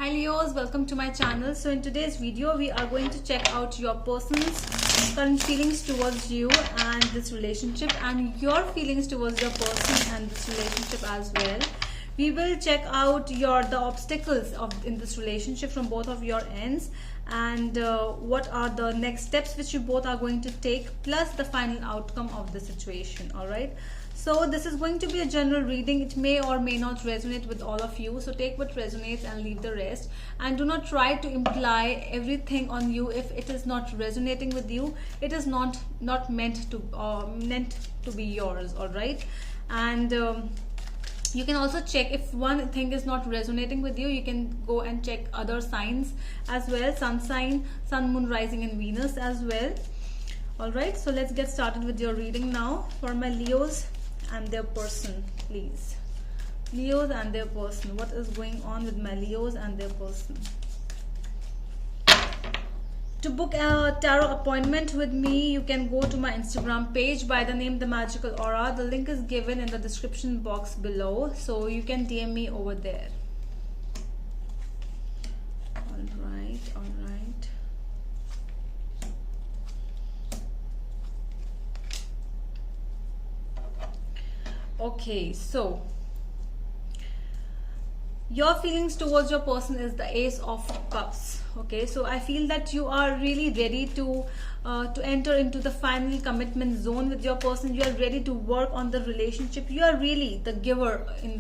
Hi Leos, welcome to my channel. So in today's video we are going to check out your person's current feelings towards you and this relationship, and your feelings towards your person and this relationship as well. We will check out the obstacles in this relationship from both of your ends, and what are the next steps which you both are going to take, plus the final outcome of the situation. All right, so this is going to be a general reading. It may or may not resonate with all of you, so take what resonates and leave the rest, and do not try to imply everything on you. If it is not resonating with you, it is not meant to be yours. All right, and you can also check if one thing is not resonating with you. You can go and check other signs as well, sun sign, sun, moon, rising and Venus as well. All right, so let's get started with your reading now for my Leos and their person. Please, Leos and their person, what is going on with my Leos and their person? To book a tarot appointment with me, you can go to my Instagram page by the name The Magical Aura. The link is given in the description box below, so you can DM me over there. All right. Okay, so your feelings towards your person is the Ace of Cups. Okay, so I feel that you are really ready to enter into the final commitment zone with your person. You are ready to work on the relationship. You are really the giver in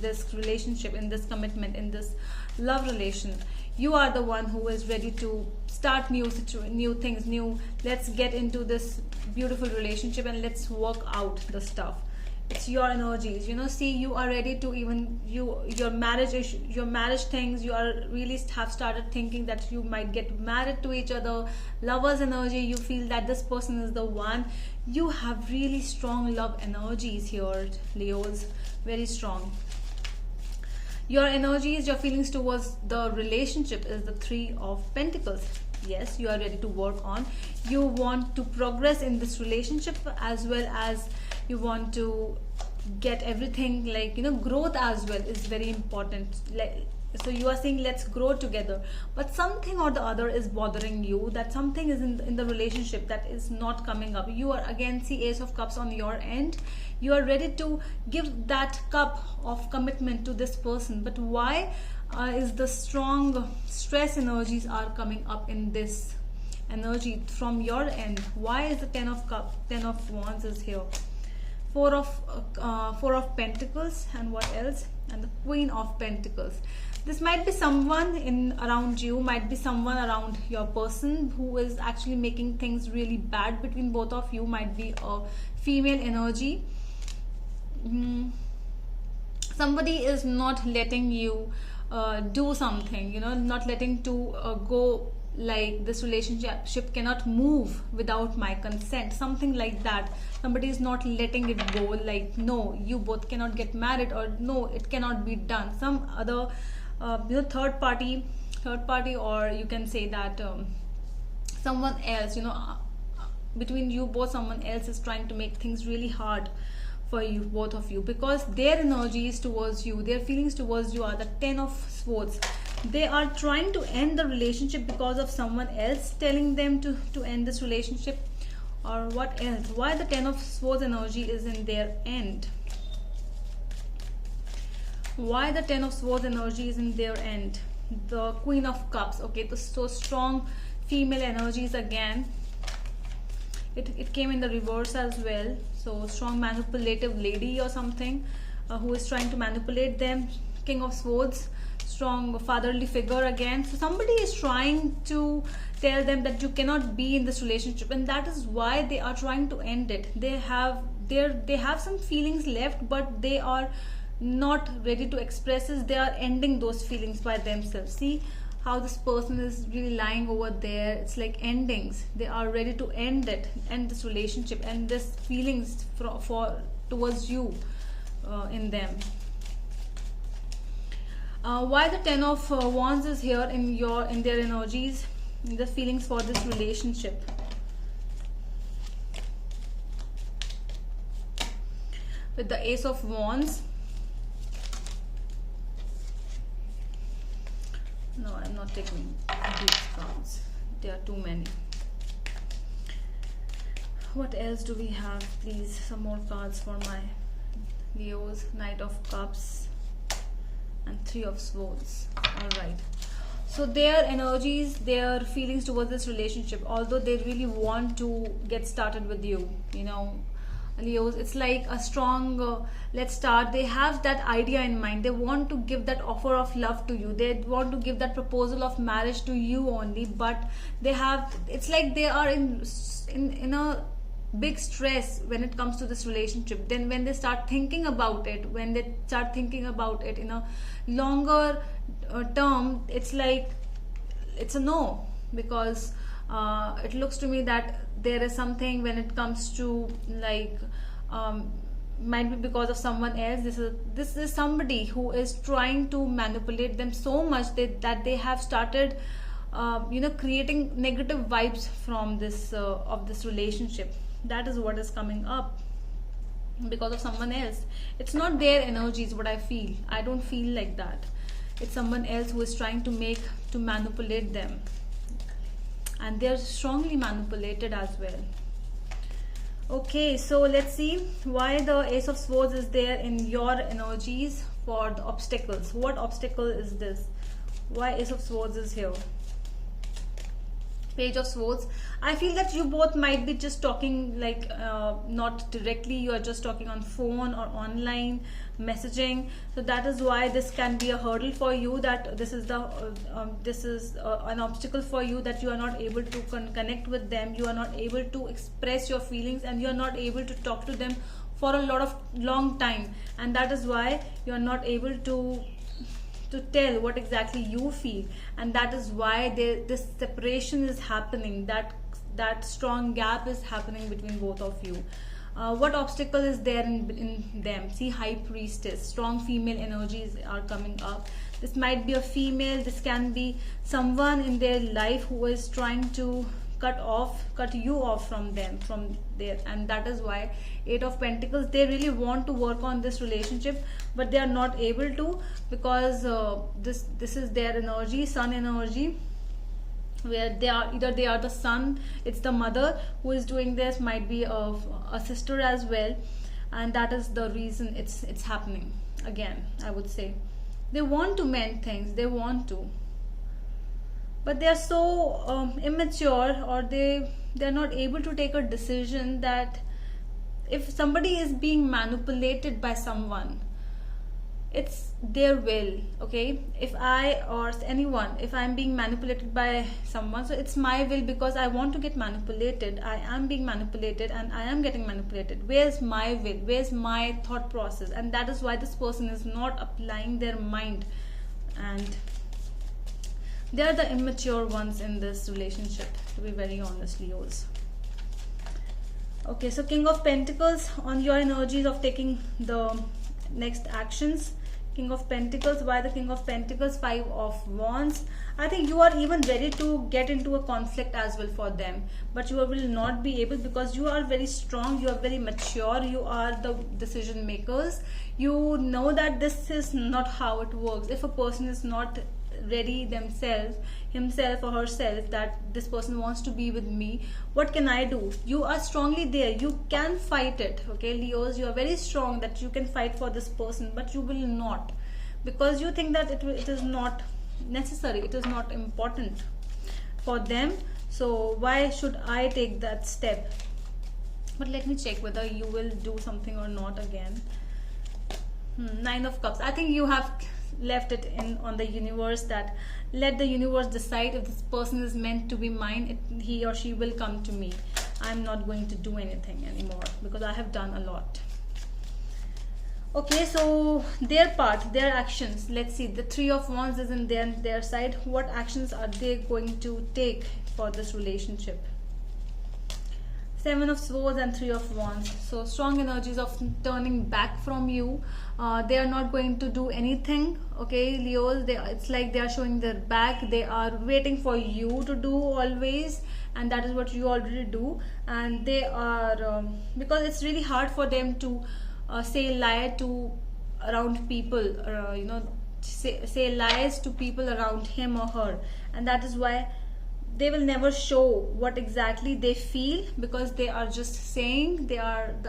this relationship, in this commitment, in this love relation. You are the one who is ready to start new things. Let's get into this beautiful relationship and let's work out the stuff. It's your energies, see, you are ready to your marriage things. You are really have started thinking that you might get married to each other. Lovers energy, you feel that this person is the one. You have really strong love energies here, Leos, very strong. Your energies, your feelings towards the relationship is the Three of Pentacles. Yes, you are ready to work on. You want to progress in this relationship, as well as you want to get everything, growth as well is very important. So you are saying let's grow together, but something or the other is bothering you, that something is in the relationship that is not coming up. You are again, see, Ace of Cups on your end. You are ready to give that cup of commitment to this person, but why is the strong stress energies are coming up in this energy from your end? Why is the Ten of Wands is here? Four of Pentacles, and what else? And the Queen of Pentacles. This might be someone around you, might be someone around your person who is actually making things really bad between both of you. Might be a female energy. Somebody is not letting you do something, not letting to go. Like, this relationship cannot move without my consent, something like that. Somebody is not letting it go, like, no, you both cannot get married, or no, it cannot be done. Some other third party, or you can say that someone else, between you both, someone else is trying to make things really hard for you, both of you, because their energies towards you, their feelings towards you are the Ten of Swords. They are trying to end the relationship because of someone else telling them to end this relationship, or what else? Why the Ten of Swords energy is in their end? Why the Ten of Swords energy is in their end? The Queen of Cups. Okay, so strong female energies again. It came in the reverse as well. So strong manipulative lady or something who is trying to manipulate them. King of Swords, strong fatherly figure again. So somebody is trying to tell them that you cannot be in this relationship, and that is why they are trying to end it. They have some feelings left, but they are not ready to express it. They are ending those feelings by themselves. See how this person is really lying over there. It's like endings. They are ready to end this relationship, and this feelings towards you in them. Why the Ten of Wands is here in their energies, in the feelings for this relationship? With the Ace of Wands, No, I'm not taking these cards. There are too many. What else do we have, please? Some more cards for my Leos. Knight of Cups and Three of Swords. All right. So their energies, their feelings towards this relationship, although they really want to get started with you, you know, Leos, it's like a strong let's start. They have that idea in mind. They want to give that offer of love to you. They want to give that proposal of marriage to you only, but they have, it's like they are in a big stress when it comes to this relationship. Then when they start thinking about it, when they start thinking about it in a longer term, it's like it's a no, because it looks to me that there is something when it comes to like might be because of someone else. This is somebody who is trying to manipulate them so much that they have started creating negative vibes from this of this relationship. That is what is coming up because of someone else. It's not their energies, what I feel. I don't feel like that. It's someone else who is trying to manipulate them, and they're strongly manipulated as well. Okay, so let's see why the Ace of Swords is there in your energies for the obstacles. What obstacle is this? Why Ace of Swords is here? Page of Swords. I feel that you both might be just talking like not directly. You are just talking on phone or online messaging. So that is why this can be a hurdle for you. That this is an obstacle for you, that you are not able to connect with them. You are not able to express your feelings, and you are not able to talk to them for a long time. And that is why you are not able to tell what exactly you feel, and that is why this separation is happening. That strong gap is happening between both of you. What obstacle is there in them? See, High Priestess. Strong female energies are coming up. This might be a female. This can be someone in their life who is trying to cut you off from there, and that is why Eight of Pentacles. They really want to work on this relationship, but they are not able to, because this is their energy, sun energy, where they are the son, it's the mother who is doing this, might be a sister as well, and that is the reason it's happening again. I would say they want to mend things, they want to, but they are so immature, or they're not able to take a decision. That if somebody is being manipulated by someone, it's their will. Okay, if I or anyone, if I'm being manipulated by someone, so it's my will, because I want to get manipulated. I am being manipulated and I am getting manipulated. Where's my will? Where's my thought process? And that is why this person is not applying their mind, and they are the immature ones in this relationship, to be very honest, Leos. Okay, so King of Pentacles on your energies of taking the next actions. King of Pentacles. Why the King of Pentacles? Five of Wands. I think you are even ready to get into a conflict as well for them, but you will not be able, because you are very strong, you are very mature, you are the decision makers. You know that this is not how it works. If a person is not ready himself or herself, that this person wants to be with me, what can I do? You are strongly there, you can fight it. Okay, Leos, you are very strong that you can fight for this person, but you will not, because you think that it is not necessary, it is not important for them. So why should I take that step? But let me check whether you will do something or not again. Nine of Cups. I think you have left it on the universe, that let the universe decide. If this person is meant to be mine, he or she will come to me. I'm not going to do anything anymore, because I have done a lot. Okay, so their actions. Let's see. The Three of Wands is in their side. What actions are they going to take for this relationship? Seven of Swords and Three of Wands. So strong energies of turning back from you. They are not going to do anything. Okay, Leos, it's like they are showing their back. They are waiting for you to do always, and that is what you already do. And they are because it's really hard for them to say lie to around people. say lies to people around him or her, and that is why they will never show what exactly they feel, because they are just saying. The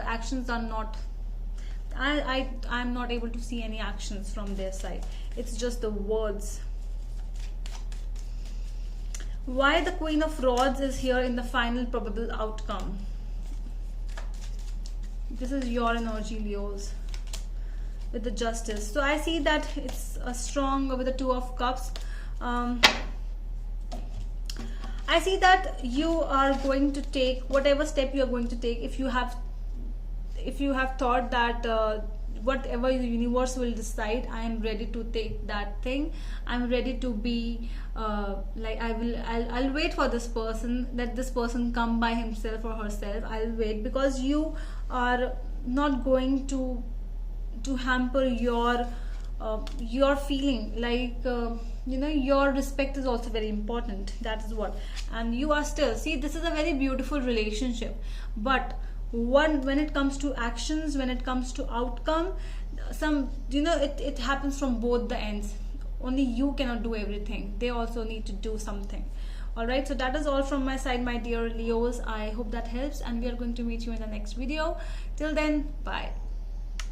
actions are not, I'm not able to see any actions from their side. It's just the words. Why the Queen of Rods is here in the final probable outcome? This is your energy, Leos, with the Justice. So I see that it's a strong with the Two of Cups. I see that you are going to take whatever step you are going to take. If you have thought that whatever the universe will decide, I am ready to take that thing. I'm ready to be like I'll wait for this person, let this person come by himself or herself. I'll wait, because you are not going to hamper your feeling, like you know, your respect is also very important. That is what. And you are still, see, this is a very beautiful relationship, but when it comes to actions, when it comes to outcome, some, you know, it happens from both the ends. Only you cannot do everything, they also need to do something. All right, so that is all from my side, my dear Leos. I hope that helps, and we are going to meet you in the next video. Till then, bye.